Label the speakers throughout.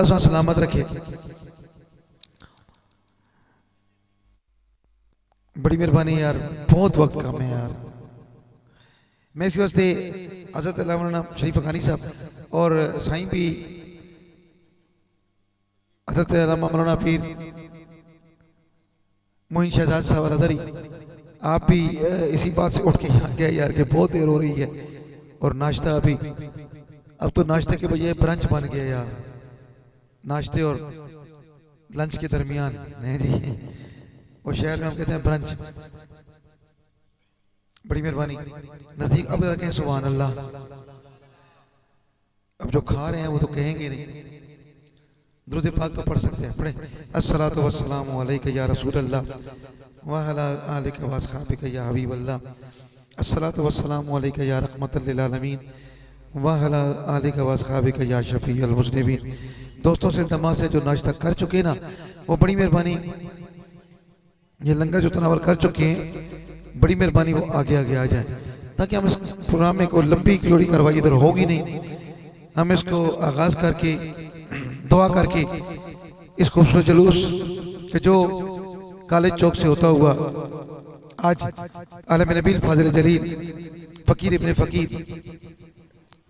Speaker 1: अल्लाह सलामत रखे। बड़ी मेहरबानी यार, बहुत वक्त कम है यार। मैं इस वास्ते हज़रत मौलाना शरीफ हक़ानी साहब और साईं भी हज़रत मौलाना पीर मोइन शहजाद साहब अलहदरी, आप भी इसी बात से उठ के यहाँ गए यार कि बहुत देर हो रही है और नाश्ता अभी, अब तो नाश्ते के बजाय ब्रंच बन गया यार, नाश्ते और लंच के दरमियान। नहीं जी, और शहर में हम कहते हैं ब्रंच। बड़ी मेहरबानी, नजदीक अब रखें। सुभान अल्लाह। अब जो खा रहे हैं वो तो कहेंगे नहीं, दुरूद पाक तो पढ़ सकते हैं, पढ़े। अस्सलातु वस्सलामु अलैका या रसूल अल्लाह व अला आलिका व अस्हाबिका या हबीब अल्लाह। अस्सलातु वस्सलामु अलैका या रहमतल लिल आलमीन व अला आलिका व अस्हाबिका या शफीअल मुज़निबीन। दोस्तों से तमाम से जो नाश्ता कर चुके ना, वो बड़ी मेहरबानी ये लंगर जो तनावर कर चुके हैं, बड़ी मेहरबानी वो आगे आगे आ जाए, ताकि हम इस प्रोग्राम में कोई लंबी चौड़ी कार्रवाई इधर होगी नहीं। हम इसको आगाज करके दुआ करके इस खूबसूरत जुलूस के जो कॉलेज चौक से होता हुआ आज आलम नबील फाजिल जलील फ़कीर इब्ने फ़कीर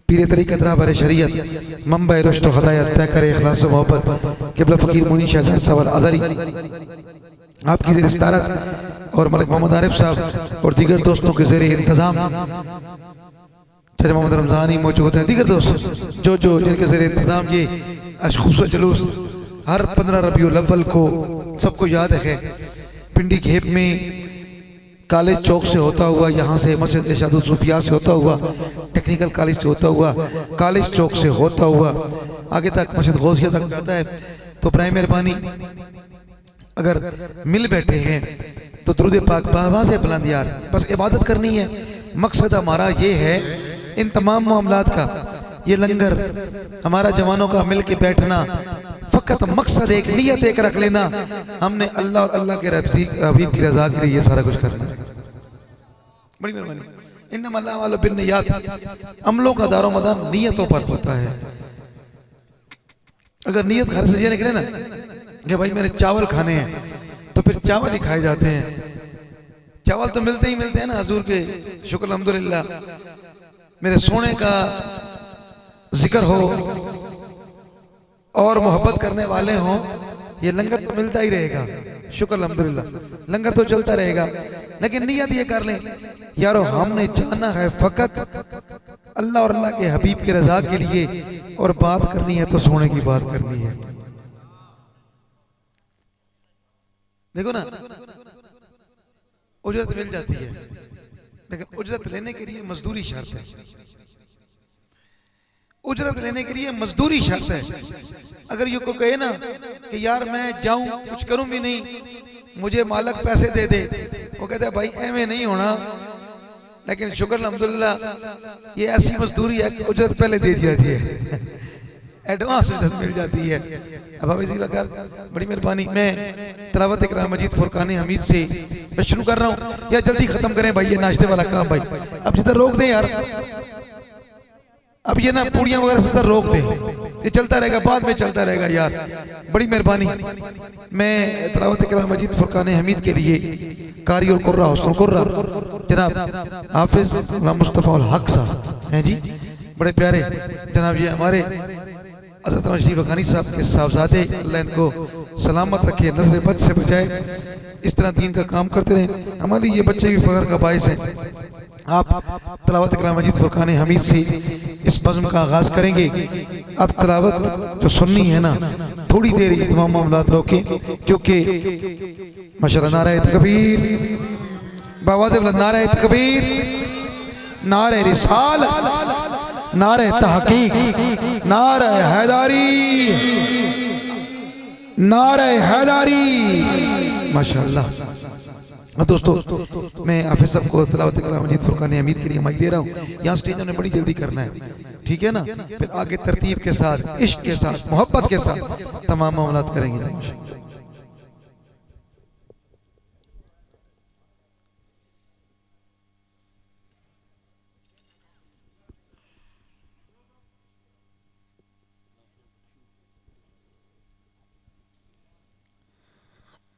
Speaker 1: पीर तरीक़त रहबर शरीयत मंबा रुश्द व हदायत पैकर इखलास व मोहब्बत क़िबला फ़कीर मोइन शहजाद साहब अलहदरी आपकी ज़ेर इस्तारत और मलिक मोहम्मद आरिफ साहब और दीगर दोस्तों के ज़ेर इंतज़ाम चाचा मोहम्मद रमज़ानी मौजूद हैं, दीगर दोस्त जो जिनके ज़ेर इंतज़ाम ये खूबसूरत जुलूस हर 15 रबीउल अव्वल को सबको याद है, पिंडी घेप में कॉलेज चौक से होता हुआ, यहाँ से मस्जिद इरशादुल सूफिया से होता हुआ, टेक्निकल कॉलेज से होता हुआ, कॉलेज चौक से होता हुआ आगे तक मस्जिद गौसिया तक जाता है। तो प्राइम मेहरबानी अगर मिल बैठे हैं तो दुरूद पाक वहाँ से बुलंद यार, बस इबादत करनी है। मकसद हमारा ये है इन तमाम मामलात का, ये लंगर हमारा जवानों का मिल के बैठना, फकत मकसद एक नियत एक रख लेना, हमने अल्लाह और अल्लाह के हबीब की रजा के लिए ये सारा कुछ करना है। बड़ी मेहरबानी। इन्नमा अल-अमालु बिन्नियात, अमलों का दारो मदार नियतों पर होता है। अगर नियत घर से ये निकले ना कि भाई मैंने चावल खाने हैं, तो फिर चावल ही खाए जाते हैं। चावल तो मिलते ही मिलते हैं ना हुजूर के, शुक्र अल्हम्दुलिल्लाह। मेरे सोने का जिक्र हो और मोहब्बत करने वाले हों, ये लंगर तो मिलता ही रहेगा, शुक्र अल्हम्दुलिल्लाह, लंगर तो चलता रहेगा। लेकिन नियत ये कर लें यारो, हमने जाना है फकत अल्लाह और अल्लाह के हबीब की रजा के लिए, और बात करनी है तो सोने की बात करनी है। देखो ना, उजरत मिल जाती है, लेकिन उजरत लेने के लिए मजदूरी शर्त है। उजरत लेने के लिए मजदूरी शर्त है। अगर ये को कहे ना कि यार मैं जाऊं कुछ करूं भी नहीं, मुझे मालक पैसे दे दे, वो कहता है भाई ऐਵੇਂ नहीं होना। लेकिन शुक्र अल्हम्दुलिल्लाह ये ऐसी मजदूरी है कि उजरत पहले दे दी जाती है, एडवांस उजरत मिल जाती है। अब हम इसी वक्त बड़ी मेहरबानी, मैं तिलावत कलाम मजीद फुरकान हमीद से मैं शुरू कर रहा हूँ, या जल्दी खत्म करें भाई ये नाश्ते वाला काम भाई, अब जिधर रोक दें यार, अब ये ना पूड़ियाँ वगैरह से रोक दें, ये चलता रहेगा, बाद में चलता रहेगा यार। बड़ी मेहरबानी। मैं तिलावत कलाम मजीद फुरकान हमीद के लिए कारी और कुर्रा हुस्नुल कुर्रा जनाब हाफिज मुस्तफ़ा उल हक साहब हैं जी, बड़े प्यारे जनाब, ये हमारे हज़रत शरीफ हक़ानी साहब के साहबजादे, अल्लाह इनको सलामत रखे, नजर बद से बचाए, इस तरह दीन का काम करते रहे। हमारे ये बच्चे भी फ़ख्र का बाइस हैं। आप तिलावत कलाम मजीद फुरकान हमीद से इस बज़्म का आगाज़ करेंगे। अब तिलावत जो सुननी है ना, थोड़ी देर ये तमाम मामलात रोके, क्योंकि माशाअल्लाह नारे तकबीर, बावाज़ बुलंद नारे तकबीर, नारे रिसालत, नारे तहकीक, नारे हैदारी, नारे हैदारी, माशाअल्लाह। दोस्तों मैं हाफिज साहब को तिलावत कलाम मजीद फुरकान हमीद के लिए माइक दे रहा हूँ। यहाँ स्टेज में बड़ी जल्दी करना है, ठीक है ना, फिर आगे तरतीब के साथ, इश्क के साथ, मोहब्बत के साथ तमाम मामलात करेंगे।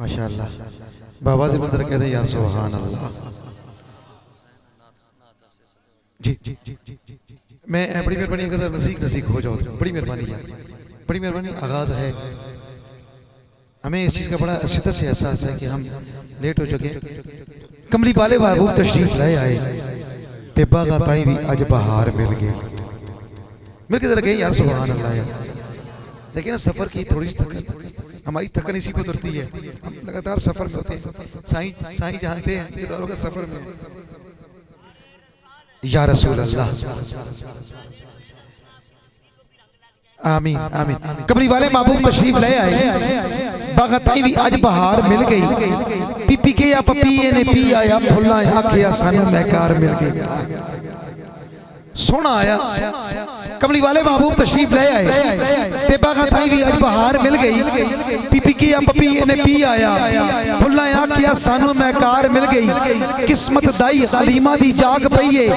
Speaker 1: माशाअल्लाह बाबा से बंदर कहते यार सुभान अल्लाह। जी मैं बड़ी मेहरबानी अगर नज़दीक हो जाओ बड़ी मेहरबानी यार, बड़ी मेहरबानी। आगाज़ है, हमें इस चीज़ का बड़ा शिद्दत से एहसास है कि हम लेट हो चुके। कमली वाले महबूब तशरीफ लाए आए ते बागा ताई भी अज बहार मिल गए। मिल के जरा कहें यार सुभान अल्लाह यार। देखिए ना सफ़र की थोड़ी सी थकन, हमारी थकन इसी पे उतरती है। हम लगातार सफ़र में होते हैं। साईं जानते हैं ये दौरों का सफ़र में। या रसूल अल्लाह आमीन आमीन। कमरी वाले महबूब तशरीफ ले आए, बागताई भी आज बहार मिल गई। पी पी के या पपीए ने पी आया, फुल्ला आखिया सानू महकार मिल गई। सोना आया कमली वाले महबूब तशरीफ ले आए ते बागताई भी आज बहार मिल गई। पी पी के या पपीए ने पी आया, फुल्ला आखिया सानू महकार मिल गई। किस्मत दाई हलीमा दी जाग पईए,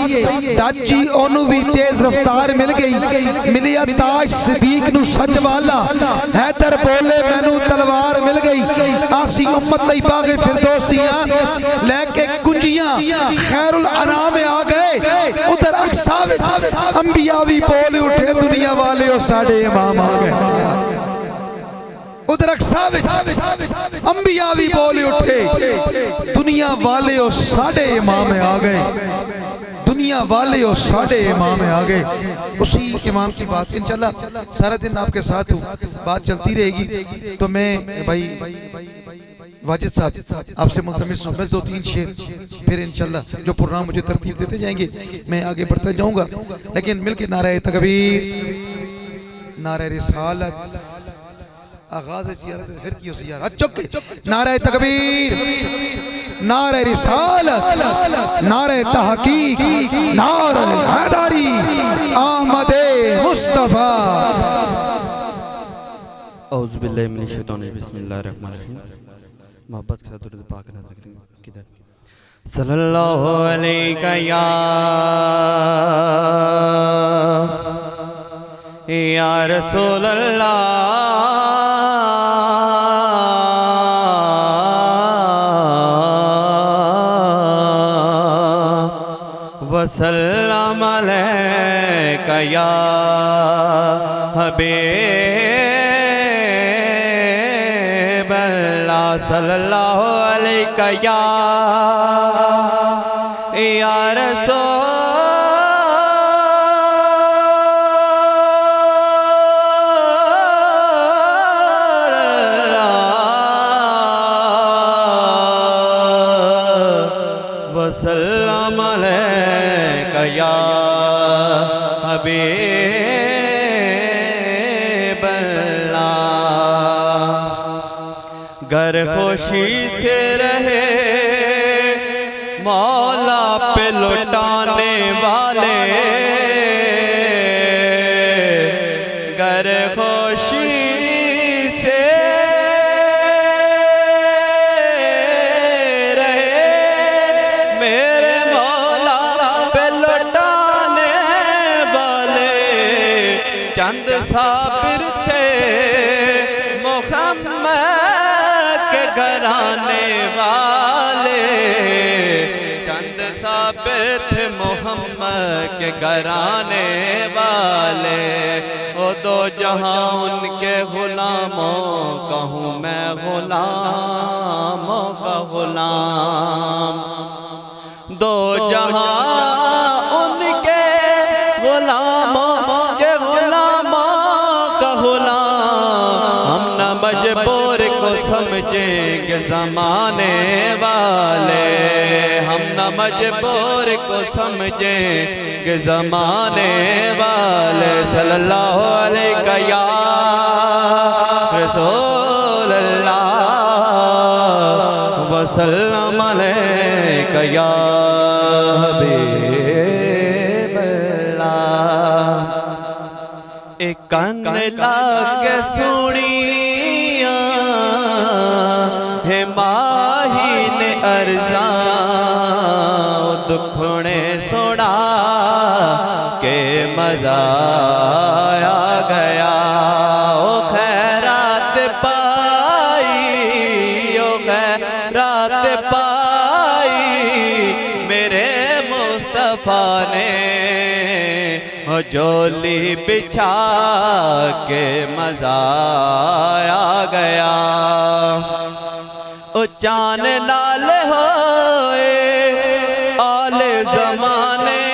Speaker 1: दाची ओनू भी तेज रफ्तार मिल गई। मिलिया ताज सिद्दीक नु सच वाला, हैदर बोले मैनू तलवार मिल गई। आसी उम्मत लई बागे फिरदौस दियां लेके कुंजियां खैरुल अनाम में आ गए। अंबिया भी बोल उठे दुनिया वाले और साढ़े इमाम आ गए। उधर अंबिया भी बोल उठे दुनिया वाले और साढ़े इमाम आ गए। दुनिया वाले और साढ़े इमाम आ गए। उसी इमाम की बात इंशाल्लाह सारा दिन आपके साथ हूँ, बात चलती रहेगी। तो मैं भाई वाजिद साहब आपसे मुल्तमिस हूँ, मैं 2-3 शेर फिर इंशाल्लाह जो प्रोग्राम मुझे तरतीब देते जाएंगे मैं आगे बढ़ता जाऊंगा। लेकिन मिलके नारे तकबीर, नारे रिसालत, आगाज जियारत फिर की जियारत, नारे तकबीर, नारे रिसालत, नारे तहकीक, नारे हैदरी, अहमदे मुस्तफा।
Speaker 2: औज़ु बिल्लाहि मिनश शैतानिर रजीम, बिस्मिल्लाहिर रहमानिर रहीम। मोहब्बत के साथ दुरूद पाक नज़र करेंगे किधर सल्लल्लाहु अलैहि या रसूल अल्लाह वसल्लम अलैका या हबीब अल्लाह सल्लल्लाहु अलैका या रसूल वसल्लम अलैका या हबीब अल्लाह। गर खुशी से रहे मौला पे लुटाने वाले, गर खुशी से रहे मेरे मौला पे लुटाने वाले, चंद साबिर थे मुहम्मद के घराने वाले, चंद साबिर थे मुहम्मद के घराने वाले। ओ दो जहां उनके गुलामों का हूँ मैं गुलामों का गुलाम, दो जहां उनके गुलामों के गुलामों का गुलाम। हम न मजबूर को समझेंगे ज़माने वाले, हम न मजबूर को समझेंगे ज़माने वाले। सल्लल्लाहु अलैका या रसूल अल्लाह वसल्लम अलैका या हबीब अल्लाह। एक कान लाके सुनिया है माही ने अर्ज़ा, दुखने सुना के मज़ा आ गया। ओ खैरात पाई, ओ खैरात पाई मेरे मुस्तफ़ा ने, झोली बिछा के मज़ा आ गया। ओ चान नाल होए आले ज़माने,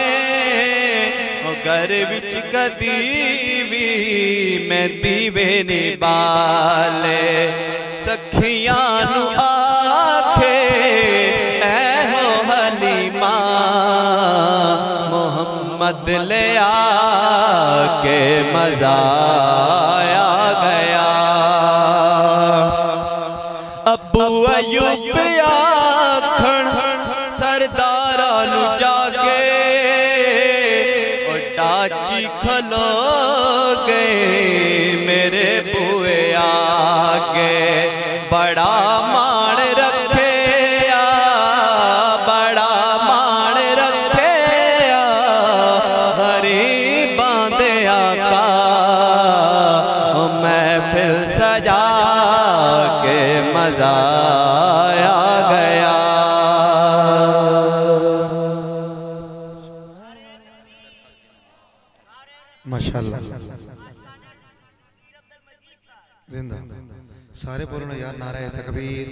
Speaker 2: ओ घर विच कदी भी मैं दीवे नहीं बाले, सखियां नू आखे ऐ हो हलीमा मोहम्मद ले आके मज़ा आ गया। अबू अयूब आखण सरदारा नू जागे, और डाची खलो गए मेरे बुए आगे। बड़ा मान रखे बड़ा मान रखे गरीबां दे आका, महफिल सजा के मज़ा आ गया।
Speaker 1: माशाल्लाह। जिंदा सारे बोलो ना यार, नारे तकबीर,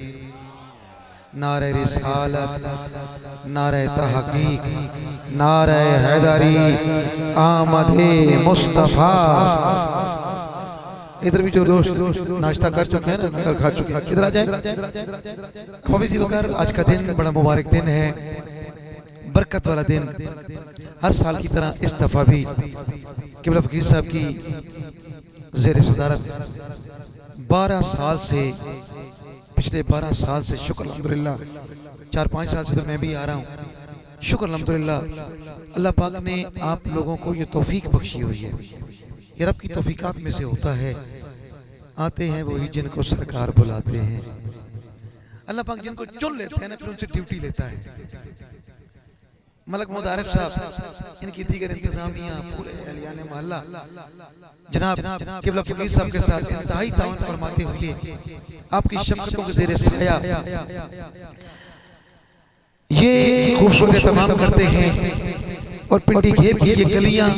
Speaker 1: नारे रिसालत, नारे तहकीक, नारे हैदरी, आमदे मुस्तफ़ा। इधर भी जो दोस्त नाश्ता कर चुके हैं ना, कर खा चुके हैं, इधर आ जाए। अब इसी वक्त आज का दिन बड़ा मुबारक दिन है, बरकत वाला दिन। हर साल की तरह इस दफ़ा भी क़िबला फ़कीर साहब की ज़ेर सदारत 12 साल से, पिछले 12 साल से शुक्र अल्हम्दुलिल्लाह, 4-5 साल से तो मैं भी आ रहा हूँ। शुक्र अल्हम्दुलिल्लाह, अल्लाह पाक ने आप लोगों को ये तौफीक बख्शी हुई है। ये रब की तौफीकात में से होता है। आते हैं वही जिनको सरकार बुलाते हैं। अल्लाह पाक जिनको चुन लेते हैं ना, फिर उनसे ड्यूटी लेता है। मलक मुदारिफ साहब, इनकी दीगर इंतजामिया, पूरे अहलियान मोहल्ला जनाब क़िबला फ़कीर साहब के साथ इंतहाई ताउन फरमाते हुए आपकी शफ़क़तों के ज़ेरे साया ये खूबसूरत तमाम करते हैं। और पिंडी घेर की ये गलियां,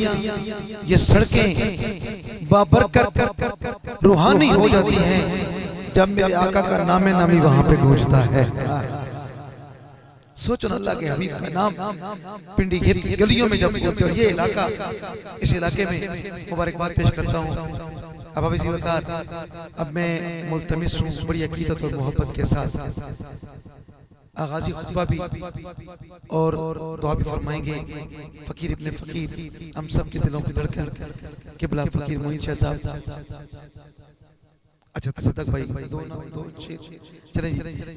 Speaker 1: ये सड़कें बाबरकत रूहानी हो जाती हैं जब मेरे आका का नामे नामी वहां पे गूंजता है। सोचो ना, अल्लाह के हबीब का नाम पिंडी घेर की गलियों में जब बोलते हो। ये इलाका, इस इलाके में मुबारकबाद पेश करता हूँ। अब इसी वकार अब मैं मुल्तमिस हूँ बड़ी अकीदत और मोहब्बत के साथ आगाज़ी खुतबा भी और दुआ भी फरमाएंगे। फ़कीर इब्ने फ़कीर, हम सब के दिलों की धड़कन क़िबला फ़कीर मोइन शाह साहब। अच्छा तसद्दक भाई, दो चले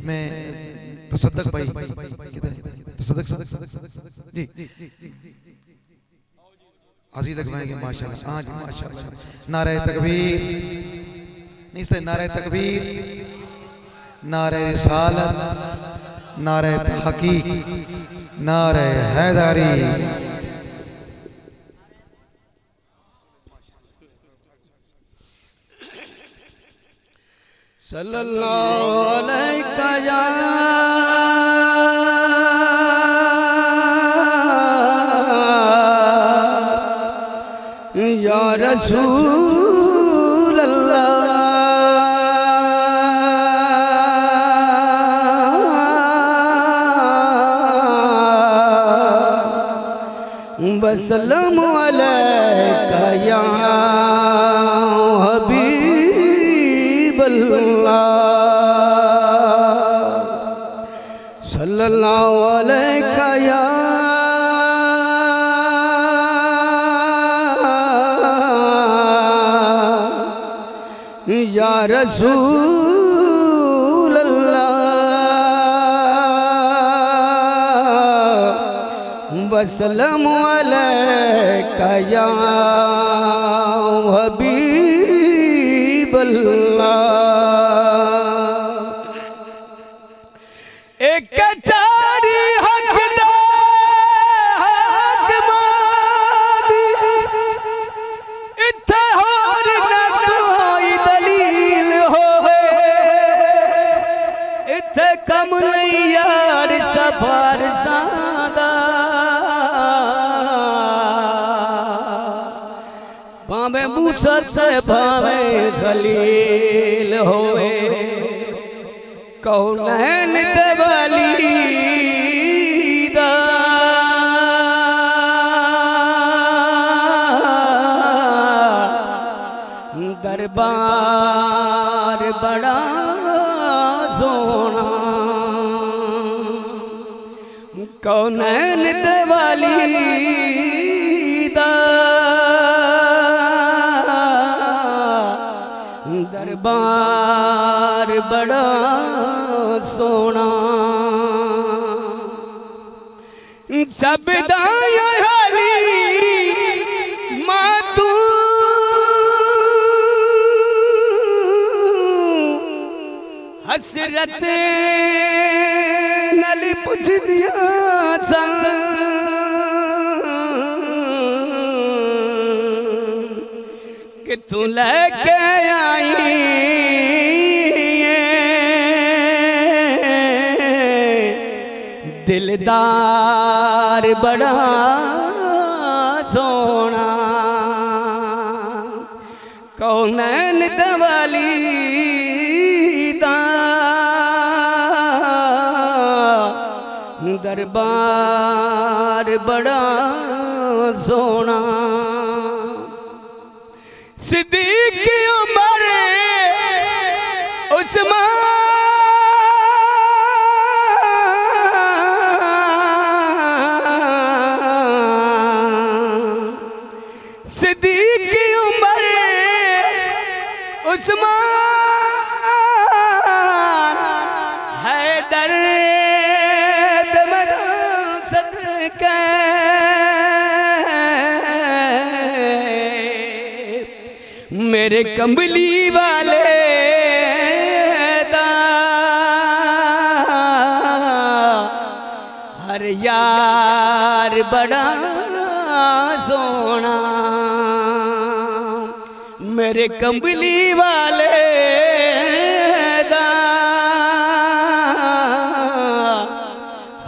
Speaker 1: मैं तसद्दक भाई किधर है? तसद्दक जी हाजी लगवाएंगे माशाल्लाह। हाँ जी माशाल्लाह। नारे तकबीर, नहीं सर, नारे तकबीर, नारे रिसालत, नारे तहकीक, नारे हैदरी।
Speaker 2: सल्लल्लाहु अलैहि या रसूल अल्लाह। वसल्लम अलैका या हबीब अल्लाह। सल्लल्लाहु अलैका या रसूल अल्लाह। वसल्लम अलैका या हबीब अल्लाह। एक चारी भावे मूसा से भावे खलील होए, कौनैन दवाली दा दरबार बड़ा सोना। कौनैन दवाली दा दरबार बड़ा सोना। सब दाया हाली मां तू हसरत नल पुछ दिया सन। कि तू लेके आई दिलदार बड़ा सोना।
Speaker 3: कौनैन दवाली दा दरबार बड़ा सोना सिद्दीक की उमर उस्मान सिद्दीक की उमर उस्मान हैदर सदके मेरे कंबली वाले दा हर यार बड़ा सोना मेरे कंबली वाले दा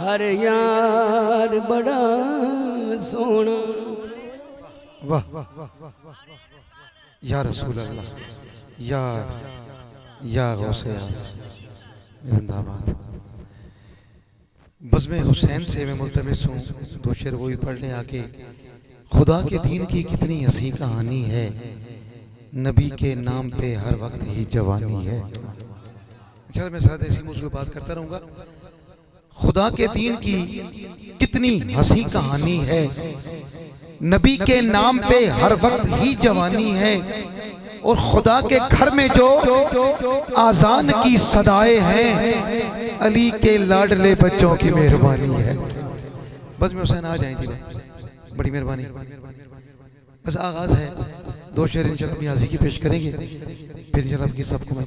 Speaker 3: हर यार बड़ा सोना।
Speaker 1: वाह या रसूल अल्लाह या गौसे जिंदाबाद। बज़्म हुसैन से मैं मुल्तमिस हूँ दो शेर वो भी पढ़ने आके। खुदा के दीन की कितनी हंसी कहानी है, नबी के नाम पे हर वक्त ही जवानी है। चल मैं साथ ऐसी मुझे बात करता रहूँगा। खुदा के दीन की कितनी हंसी कहानी है, नबी के नाम पे हर वक्त ही जवानी है। और खुदा के घर में जो आजान की सदाएं हैं, अली के लाडले बच्चों की मेहरबानी है। बस में हुसैन आ जाए जी भाई, बड़ी मेहरबानी। बस आगाज है, दो शेर इंशाल्लाह अपनी हाज़िरी की पेश करेंगे, फिर इंशाल्लाह आपकी सबको मैं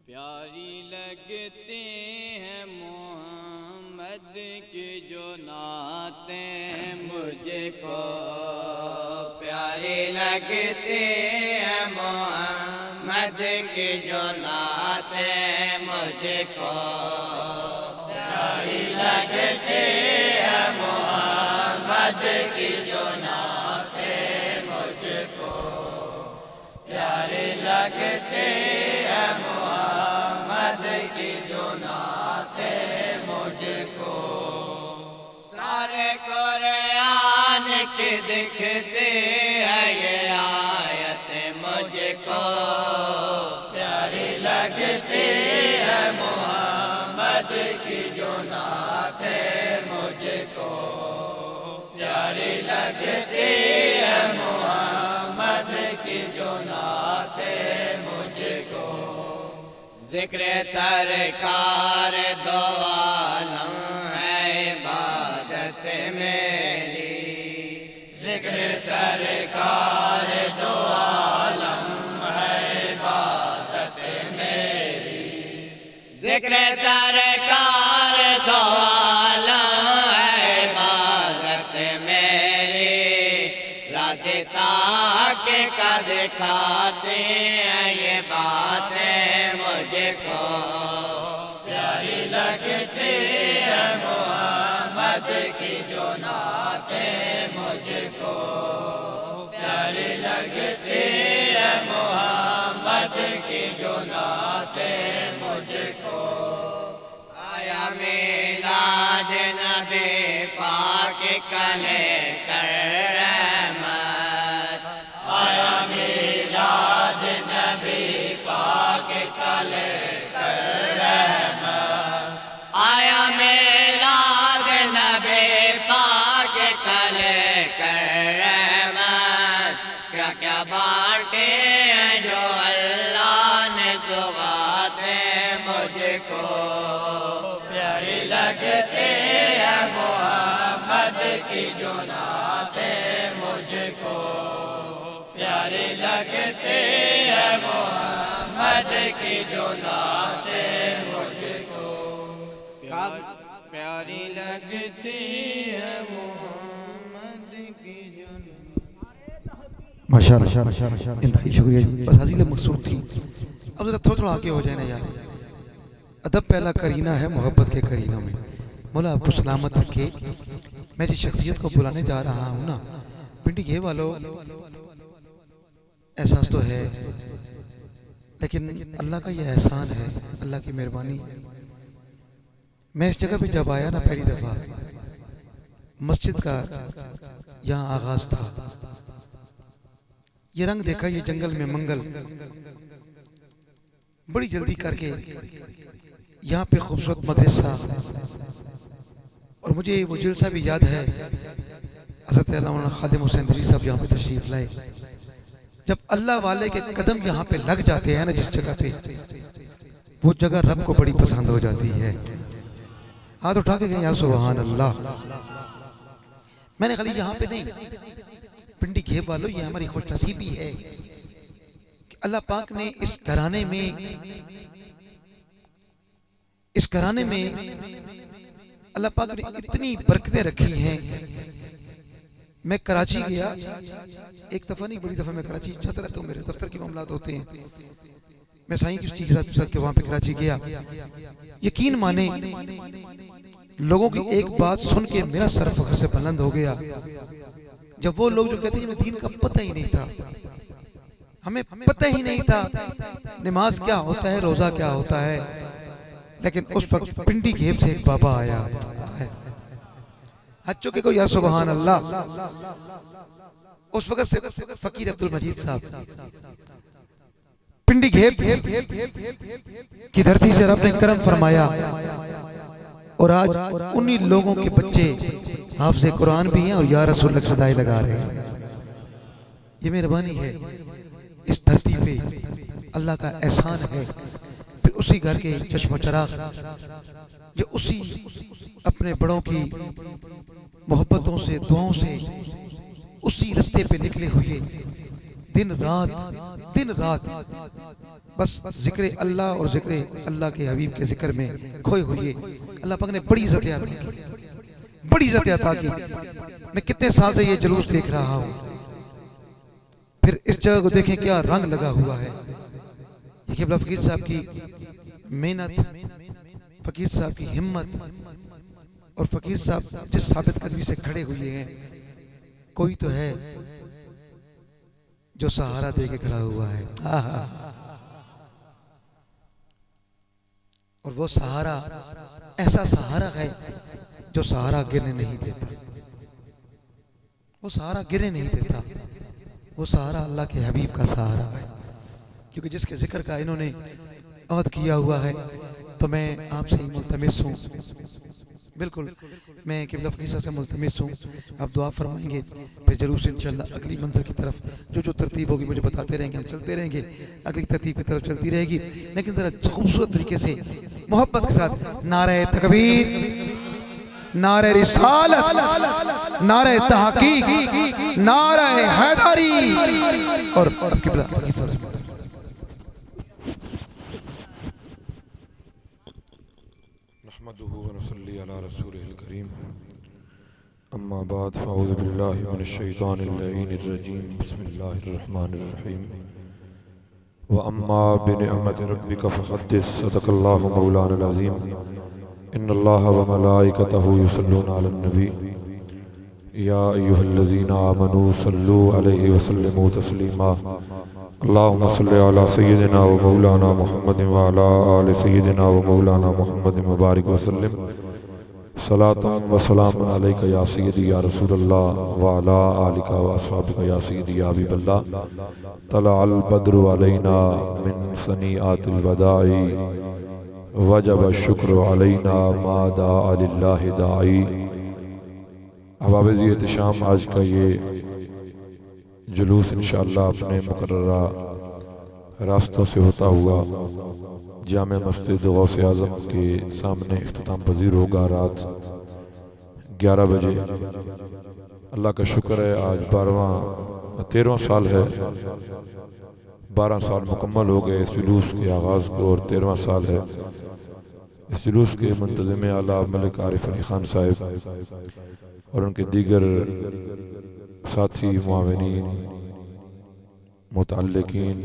Speaker 4: प्यारी लगते हैं मोहम्मद के जो नाते मुझको, प्यारे लगते हैं मोहम्मद के जो नाते मुझको, प्यारी लगते हैं मोहम्मद की जो नाते मुझको, प्यारे लगते हैं मोहम्मद की जो नाते मुझको। सारे कुरान के दिखते हैं ये आयत मुझको, प्यारी लगते हैं मोहम्मद की जो नाते मुझको, प्यारी लगते हैं मोहम्मद की जो नाते मुझको। जिक्र सरकार दो आलम है इबादत मेरी, जिक्र सरकार दो आलम है इबादत मेरी, जिक्र सरकार दो आलम है इबादत मेरी। रास्ता के का दिखाते हैं ये बातें मुझको, प्यारी लगती है मोहम्मद मोहम्मद की जो नातें मुझको प्यारी लगती है, मोहम्मद की जो नातें मुझको। आया मिलाद नबी पाक कले कर रहमत, आया मिलाद नबी पाक कले कर रहमत, आया मिलाद नबी पाक कले कर रहमत। क्या क्या बांटे हैं जो अल्लाह ने सौगातें मुझको प्यारी लगती है, मोहम्मद की जो नातें मुझको प्यारी लगती है, मोहम्मद की जो नातें मुझको प्यारी लगती है, मोहम्मद की जो
Speaker 1: माशाअल्लाह, इंतहाई शुक्रिया जी। बस हासिल मकसूद थी। अब जरा थोड़ा आगे हो जाए ना यार। अदब पहला करीना है मोहब्बत के करीनों में। मौला आपको सलामत रखे। मैं जिस शख्सियत को बुलाने जा रहा हूँ ना, पिंडी ये वालों, एहसास तो है, लेकिन अल्लाह का ये एहसान है, अल्लाह की मेहरबानी है। मैं इस जगह पे जब आया ना पहली दफ़ा, मस्जिद का यहाँ आगाज था। ये रंग देखा, ये जंगल में मंगल, बड़ी जल्दी करके यहाँ पे खूबसूरत मदरसा। और मुझे वो जलसा भी याद है, हज़रत अल्लामा खादिम हुसैन रिज़वी साहब यहाँ पे तशरीफ लाए। जब अल्लाह वाले के कदम यहाँ पे लग जाते हैं ना जिस जगह पे, वो जगह रब को बड़ी पसंद हो जाती है। हाथ उठा के गए या सुभान अल्लाह। मैंने खाली यहाँ पे नहीं, पिंडी घेब वालों, ये हमारी खुशनसीबी है कि अल्लाह पाक ने इस घराने में अल्लाह पाक ने इतनी बरकतें रखी हैं। मैं कराची गया, एक दफ़ा नहीं बड़ी दफ़ा मैं कराची जाता रहता हूँ, मेरे दफ्तर के मामलात होते हैं। मैं साईं की चीज़ के वहाँ पे कराची गया। यकीन माने, लोगों की एक बात सुन के मेरा सर फख्र से बुलंद हो गया। जब वो लोग जो कहते हैं हमें दीन का पता ही नहीं था, हमें पता ही नहीं था नमाज क्या होता है, रोज़ा क्या होता है, लेकिन उस वक्त पिंडी घेब से एक बाबा आया, हज के को या सुभान अल्लाह। उस वक्त से फकीर अब्दुल मजीद साहब, पिंडी घेब की धरती से रब ने करम फरमाया। और आज उन्हीं लोगों के बच्चे हाफ़िज़े कुरान भी हैं और या रसूल सदाई लगा रहे हैं। ये मेहरबानी है इस धरती पे, अल्लाह का एहसान है। फिर उसी घर के चश्मो चराग जो उसी अपने बड़ों की मोहब्बतों से, दुआओं से उसी रास्ते पे निकले हुए, दिन रात बस जिक्र अल्लाह और जिक्र अल्लाह के हबीब के जिक्र में खोए हुए। अल्लाह पाक ने बड़ी इज्जत अता की। मैं कितने साल से ये जुलूस देख रहा हूँ। फिर इस जगह को देखें, क्या रंग लगा हुआ है। ये क़िबला फकीर साहब की मेहनत, फकीर साहब की हिम्मत, और फकीर साहब जिस साबित कदमी से खड़े हुए हैं, कोई तो है जो सहारा दे के खड़ा हुआ है। और वो सहारा ऐसा सहारा है जो सहारा गिरने नहीं देता। वो सहारा गिरने नहीं देता। वो सहारा अल्लाह के हबीब का सहारा है, क्योंकि जिसके जिक्र का इन्होंने अहद किया हुआ है। तो मैं आपसे ही मुल्तमिस हूँ, बिल्कुल मैं क़िबला फकीर साहब से मुल्तमिस हूँ, आप दुआ फरमाएंगे। फिर जरूर से इंशाल्लाह अगली मंजिल की तरफ जो तरतीब होगी मुझे बताते रहेंगे, हम चलते रहेंगे, अगली तरतीब की तरफ चलती रहेगी। लेकिन ज़रा खूबसूरत तरीके से मोहब्बत के साथ नारे तकबीर, नारे रिसालत, नारे तहकीक, नारे हैदरी। और अब क़िबला फकीर साहब
Speaker 5: नहमदुहु व नसल्ली अला रसूलिहिल करीम, अम्मा बाद फ़अऊज़ु बिल्लाहि मिनश शैतानिर रजीम, बिस्मिल्लाहिर रहमानिर रहीम। व अम्मा बिनिअमति रब्बिका फ़हद्दिस, सदक़ल्लाहु मौलाना अज़ीम। इन्नल्लाह व मलाइकतहु युसल्लूना अलन नबी या अय्युहल्लज़ीना आमनू सल्लू अलैहि व सल्लिमू तस्लीमा अल्लाहुम्मा सल्लि अला सय्यिदिना व मौलाना मुहम्मदिन व अला आलि सय्यिदिना व मौलाना मुहम्मदिन मुबारक व सल्लिम सलातम व सलामुन अलैका या सय्यदी या रसूलल्लाह व अला आलिका व अस्हाबिका या सय्यदी या हबीबल्लाह तलअल बद्रु अलैना मिन सनीआतिल वदाई वजब शुक्र अलैना मा दाअ लिल्लाहि दाई। हवाबेज़ी एहतिशाम आज का ये जुलूस इंशाअल्लाह अपने मुकर्ररा रास्तों से होता हुआ जामे मस्जिद गौसे आज़म के सामने इख्तिताम पजीर होगा रात 11 बजे। अल्लाह का शुक्र है आज 13वां साल है, 12 साल मुकम्मल हो गए इस जुलूस के आगाज़ को और 13वां साल है। इस जुलूस के मुंतज़िम आला मलिक आरिफ अली खान साहब और उनके दीगर साथी मुआविनीन मुतअल्लिकीन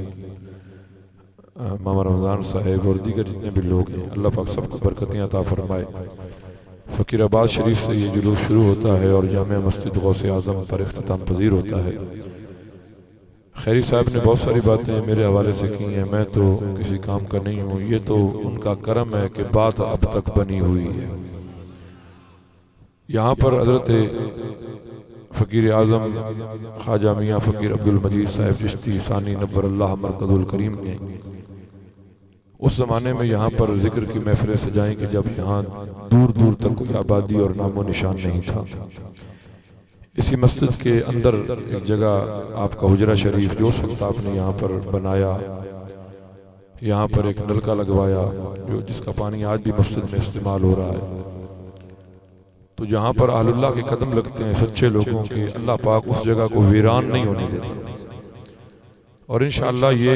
Speaker 5: मामा रमज़ान साहब और दीगर जितने भी लोग हैं, अल्लाह पाक सबको बरकतें अता फरमाए। फ़कीराबाद शरीफ से ये जुलूस शुरू होता है और जामे मस्जिद गौसे आज़म पर इख्तिताम पजीर होता है। खैरी साहब ने बहुत सारी बातें मेरे हवाले से की हैं, मैं तो किसी काम का नहीं हूँ, ये तो उनका करम है कि बात अब तक बनी हुई है। यहाँ पर हज़रत फ़कीर आज़म ख्वाजा मियाँ फ़कीर अब्दुल मजीद साहब चिश्ती सानी नव्वरल्लाह मरकज़ुल करीम ने उस ज़माने में यहाँ पर ज़िक्र की महफ़िलें सजाई कि जब यहाँ दूर दूर तक कोई आबादी और नामो निशान नहीं था। इसी मस्जिद के अंदर एक जगह आपका हुजरा शरीफ जो उस वक्त आपने यहाँ पर बनाया, यहाँ पर एक नलका लगवाया जो जिसका पानी आज भी मस्जिद में इस्तेमाल हो रहा है। तो जहाँ पर अहलुल्लाह के कदम लगते हैं सच्चे लोगों के, अल्लाह पाक उस जगह को वीरान नहीं होने देता और इंशाअल्लाह ये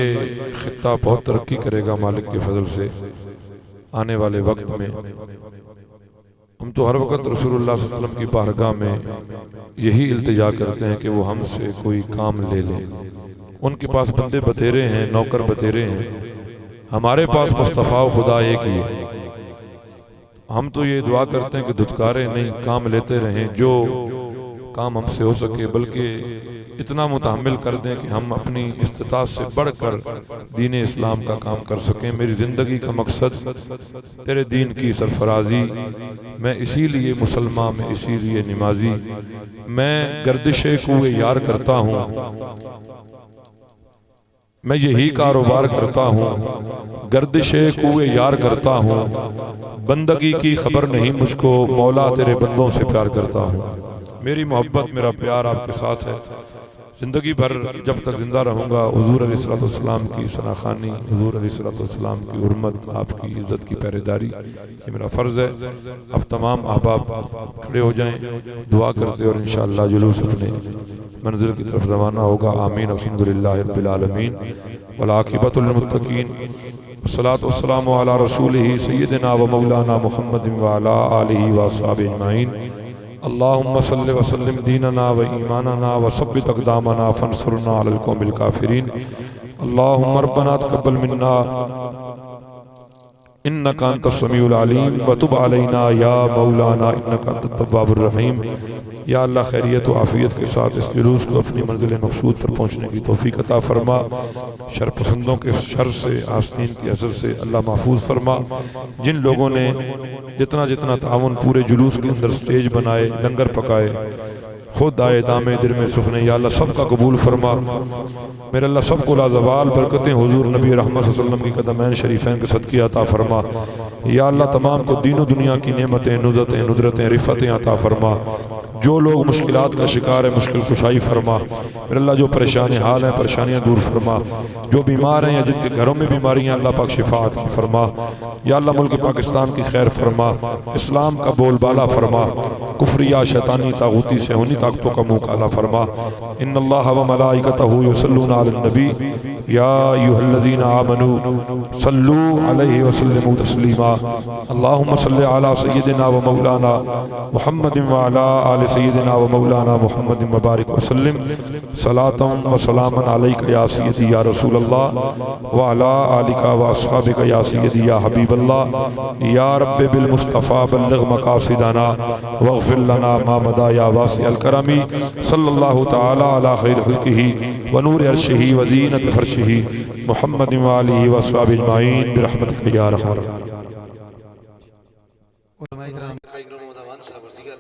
Speaker 5: खित्ता बहुत तरक्की करेगा मालिक के फजल से आने वाले वक्त में। हम तो हर वक्त रसूलुल्लाह सल्लल्लाहु अलैहि वसल्लम की बारगाह में यही इल्तिजा करते हैं कि वो हमसे कोई काम ले लें। उनके पास बंदे बतेरे हैं, नौकर बतेरे हैं, हमारे पास मुस्तफ़ा खुदा एक ही है। हम तो ये दुआ करते हैं कि धुतकारे नहीं, काम लेते रहें, जो काम हमसे हो सके, बल्कि इतना मुतहम्मिल कर दें कि हम अपनी इस्तिताअत से बढ़कर दीन इस्लाम का काम कर सकें। मेरी ज़िंदगी का मकसद तेरे दीन की सरफराजी, मैं इसीलिए मुसलमान, मैं इसीलिए निमाजी, मैं गर्दिशे कुए यार करता हूँ, मैं यही कारोबार करता हूँ, गर्दिशे कुए यार करता हूँ, बंदगी की खबर नहीं मुझको, मौला तेरे बंदों से प्यार करता हूँ। मेरी मोहब्बत, मेरा प्यार आपके साथ है। ज़िंदगी भर जब तक ज़िंदा रहूँगा हुज़ूर अलैहिस्सलाम की सनाखानी, हुज़ूर अलैहिस्सलाम की हुर्मत, आपकी इज़्ज़त की पहरेदारी, ये मेरा फ़र्ज़ है। अब तमाम अहबाब खड़े हो जाएं, दुआ करते और इंशाअल्लाह जुलूस अपने मंज़िल की तरफ रवाना होगा। आमीन। अल्हम्दुलिल्लाहि रब्बिल आलमीन वल आक़िबतुल मुत्तक़ीन वस्सलातु वस्सलामु अला रसूलिही सय्यिदिना व मौलाना मुहम्मदिन व अला आलिहि व अस्हाबिहि अजमईन। अल्लाहुम्मा सल्लि व सल्लिम दीनना व ईमानना व सब्बित अक़दामना फंसुरना अलल क़ौमिल काफ़िरीन। अल्लाहुम्मा रब्बना तक़ब्बल मिन्ना इन्नका अंतस समीउल अलीम व तुब अलैना या मौलाना इन्नका अंतत तव्वाबुर रहीम। या अल्लाह खैरियत व आफ़ियत के साथ इस जुलूस को अपनी मंजिल मक़सूद पर पहुँचने की तौफ़ीक़ अता फरमा। शर पसंदों के शर से, आस्तीन की असर से अल्लाह महफूज फरमा। जिन लोगों ने जितना जितना ताउन पूरे जुलूस के अंदर स्टेज बनाए, लंगर पकाए, खुद आए, दामे दिल में सुखने, या अल्लाह सबका कबूल फरमा। मेरे अल्लाह सबको लाजवाल बरकतें हुजूर नबी रहमत सल्लल्लाहु अलैहि वसल्लम की कदमैन शरीफैन के सदक़े अता फरमा। या अल्लाह तमाम को दीन दुनिया की नेमतें, नुज़रतें, नुदरतें, रिफ़तें अता फरमा। जो लोग मुश्किलात का शिकार है मुश्किल कुशाई फरमा। मेरे अल्लाह जो परेशान हाल हैं परेशानियाँ दूर फरमा। जो बीमार हैं या जिनके घरों में बीमारियाँ, अल्लाह पाक शिफा अता फरमा। या अल्लाह मुल्क पाकिस्तान की खैर फरमा, इस्लाम का बोलबाला फरमा, कुफ्रिया शैतानी तागूती से होनी ताकतों का मुँह काला फरमा। इन्नल्लाह व मलाइकतहु युसल्लूना अलन नबी या अय्युहल्लज़ीना आमनू सल्लू अलैहि वसल्लिमू तस्लीमा अल्लाहुम्मा सल्लि अला सय्यिदिना व मौलाना मुहम्मदिन व अला आलि सय्यिदिना व मौलाना मुहम्मदिन व बारिक वसल्लिम सलातन व सलामन अलैका या सय्यदी या रसूल अल्लाह व अला आलिका व अस्हाबिका या सय्यदी या हबीब अल्लाह या रब्बि बिल मुस्तफ़ा बल्लिग़ मक़ासिदना वग़फ़िर लना मा मदा या वासिअल करमी सल्लल्लाहु तआला अला खैर खल्क़िही व नूर अर्शिही व ज़ीनत फ़र्शिही मुहम्मदिन व आलिहि व अस्हाबिहि अजमईन बिरहमतिका या रहमान।
Speaker 1: उलमाए किराम का इग्नोर मुदावान साहब दीगर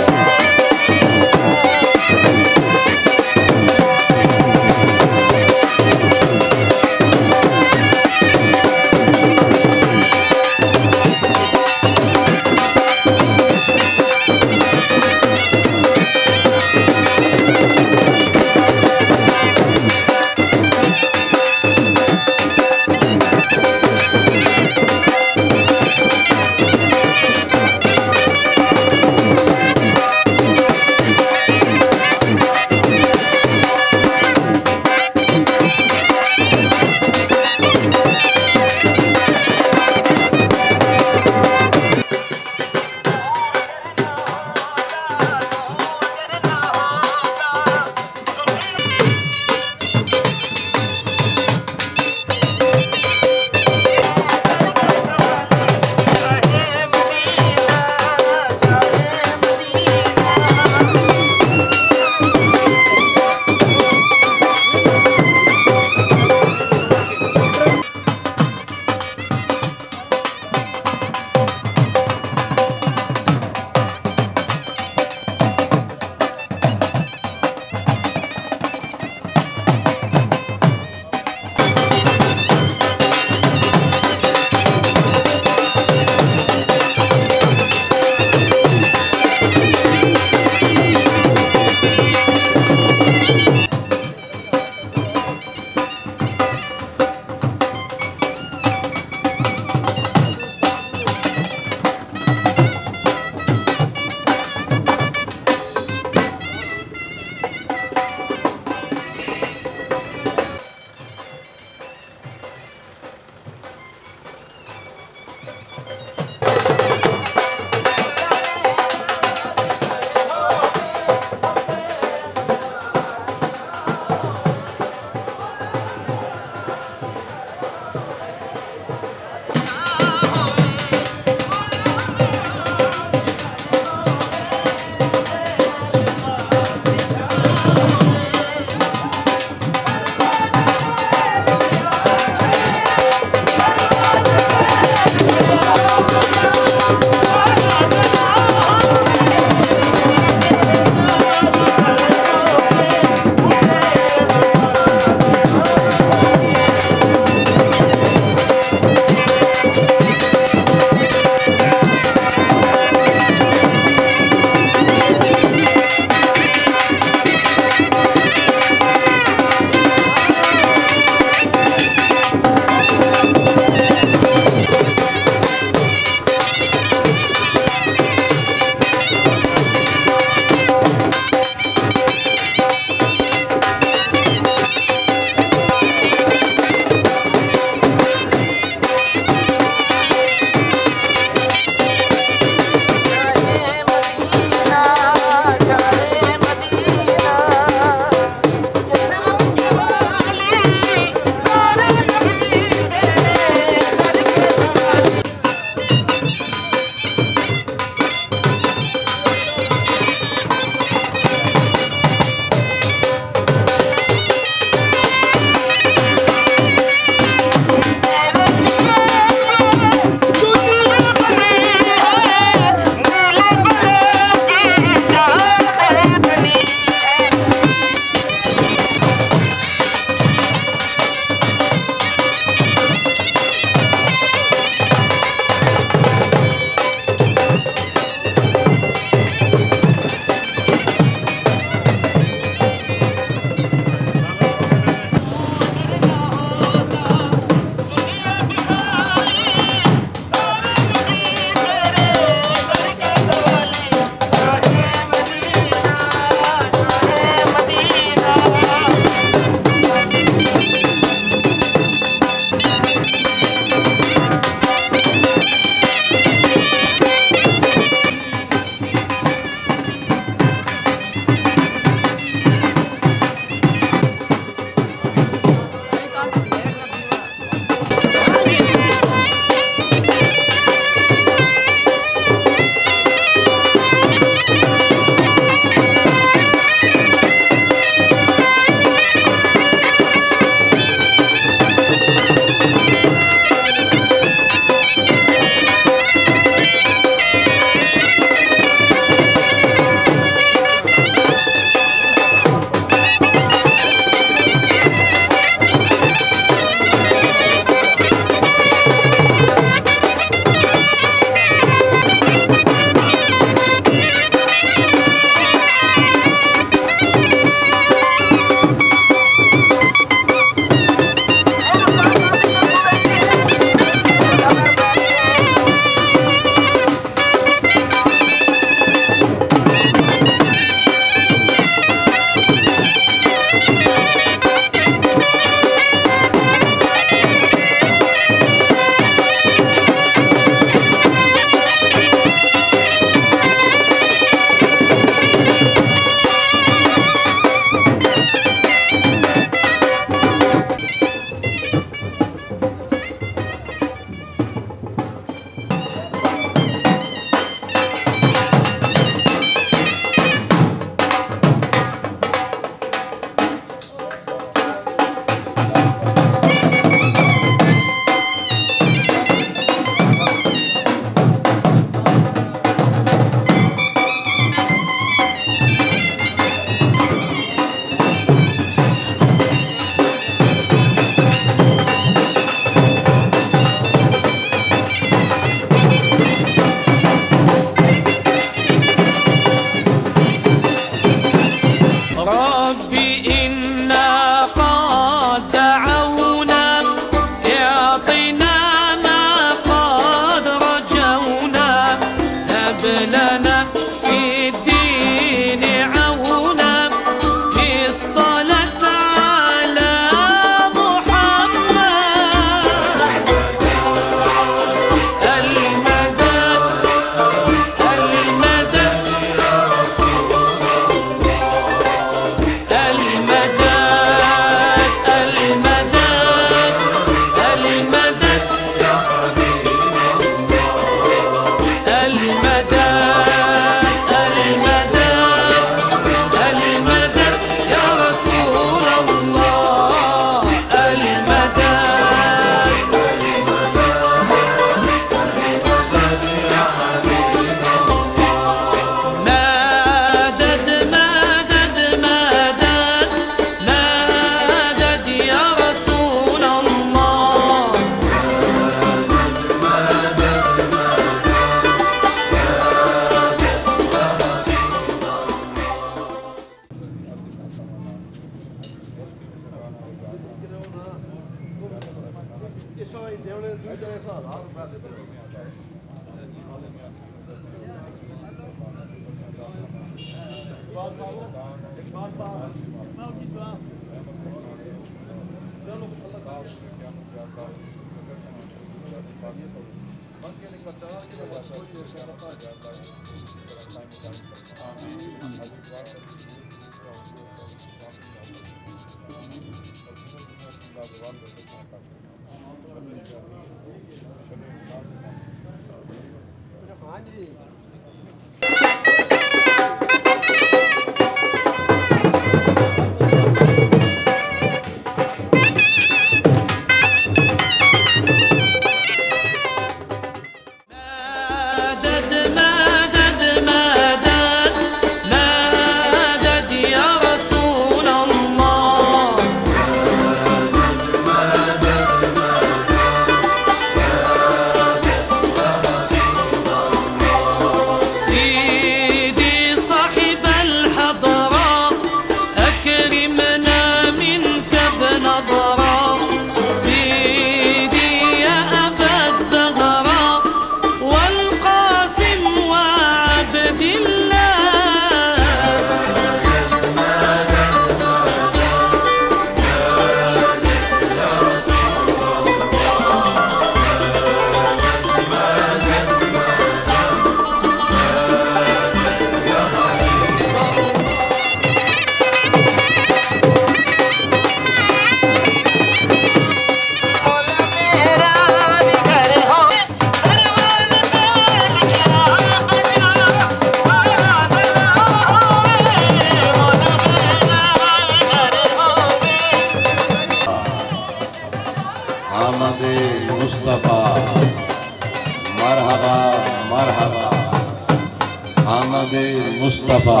Speaker 6: मुस्तफ़ा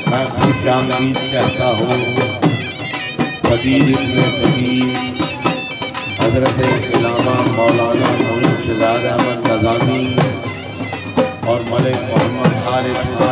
Speaker 6: मैं खुशामदीद कहता हूँ फ़कीर इब्न फ़कीर हज़रत इलामा मौलाना मोइन शहज़ाद अहमद नज़ामी और मलिक मोहम्मद आरिफ